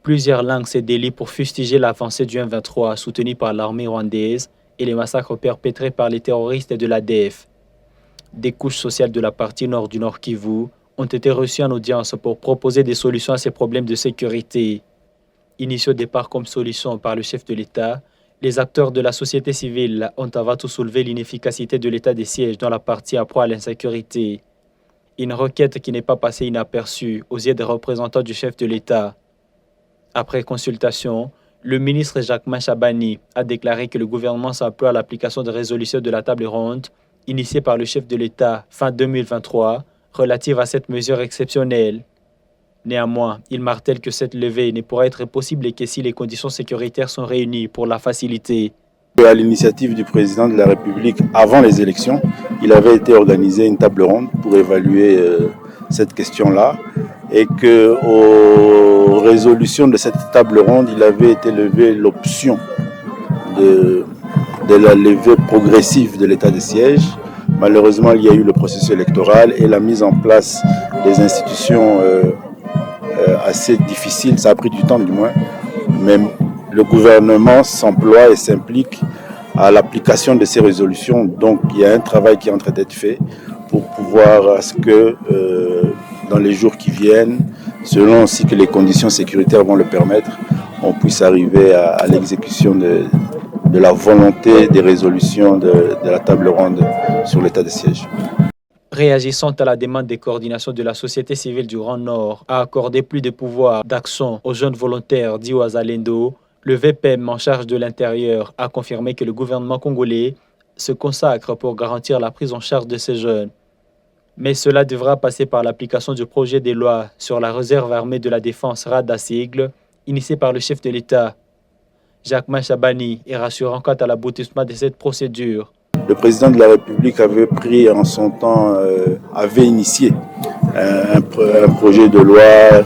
Plusieurs langues se délient pour fustiger l'avancée du M23 soutenue par l'armée rwandaise et les massacres perpétrés par les terroristes de l'ADF. Des couches sociales de la partie nord du Nord Kivu ont été reçues en audience pour proposer des solutions à ces problèmes de sécurité. Initiés au départ comme solution par le chef de l'État, les acteurs de la société civile ont avant tout soulevé l'inefficacité de l'état des sièges dans la partie à proie à l'insécurité. Une requête qui n'est pas passée inaperçue aux yeux des représentants du chef de l'État. Après consultation, le ministre Jacquemain Chabani a déclaré que le gouvernement s'emploie à l'application de résolutions de la table ronde initiée par le chef de l'État fin 2023 relative à cette mesure exceptionnelle. Néanmoins, il martèle que cette levée ne pourra être possible que si les conditions sécuritaires sont réunies pour la faciliter. À l'initiative du président de la République, avant les élections, il avait été organisé une table ronde pour évaluer cette question-là et qu'aux résolutions de cette table ronde, il avait été levé l'option de la levée progressive de l'état de siège. Malheureusement, il y a eu le processus électoral et la mise en place des institutions assez difficile, ça a pris du temps du moins, mais le gouvernement s'emploie et s'implique à l'application de ces résolutions. Donc il y a un travail qui est en train d'être fait pour pouvoir à ce que dans les jours qui viennent, selon aussi que les conditions sécuritaires vont le permettre, on puisse arriver à l'exécution de la volonté des résolutions de la table ronde sur l'état de siège. Réagissant à la demande des coordinations de la société civile du Grand Nord à accorder plus de pouvoir d'action aux jeunes volontaires dits Wazalendo, le VPM en charge de l'intérieur a confirmé que le gouvernement congolais se consacre pour garantir la prise en charge de ces jeunes. Mais cela devra passer par l'application du projet de loi sur la réserve armée de la défense RADA sigle, initié par le chef de l'État. Jacquemain Chabani est rassurant quant à l'aboutissement de cette procédure. Le président de la République avait pris en son temps, avait initié un projet de loi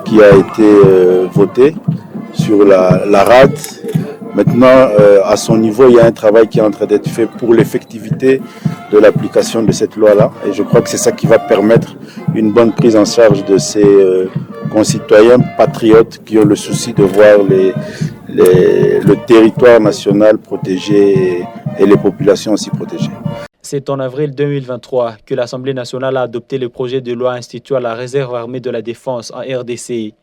qui a été voté sur la RAD. Maintenant, à son niveau, il y a un travail qui est en train d'être fait pour l'effectivité de l'application de cette loi-là. Et je crois que c'est ça qui va permettre une bonne prise en charge de ces concitoyens patriotes qui ont le souci de voir le territoire national protégé et les populations aussi protégées. C'est en avril 2023 que l'Assemblée nationale a adopté le projet de loi instituant la réserve armée de la défense en RDC.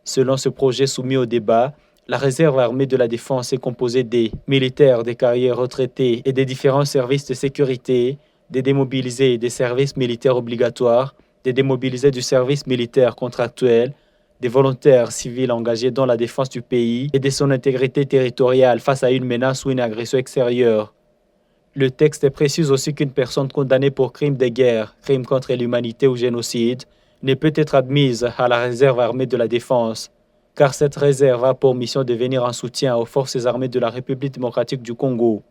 Selon ce projet soumis au débat, la réserve armée de la défense est composée des militaires, des carrières retraités et des différents services de sécurité, des démobilisés des services militaires obligatoires, des démobilisés du service militaire contractuel, des volontaires civils engagés dans la défense du pays et de son intégrité territoriale face à une menace ou une agression extérieure. Le texte précise aussi qu'une personne condamnée pour crime de guerre, crime contre l'humanité ou génocide ne peut être admise à la réserve armée de la défense, car cette réserve a pour mission de venir en soutien aux forces armées de la République démocratique du Congo.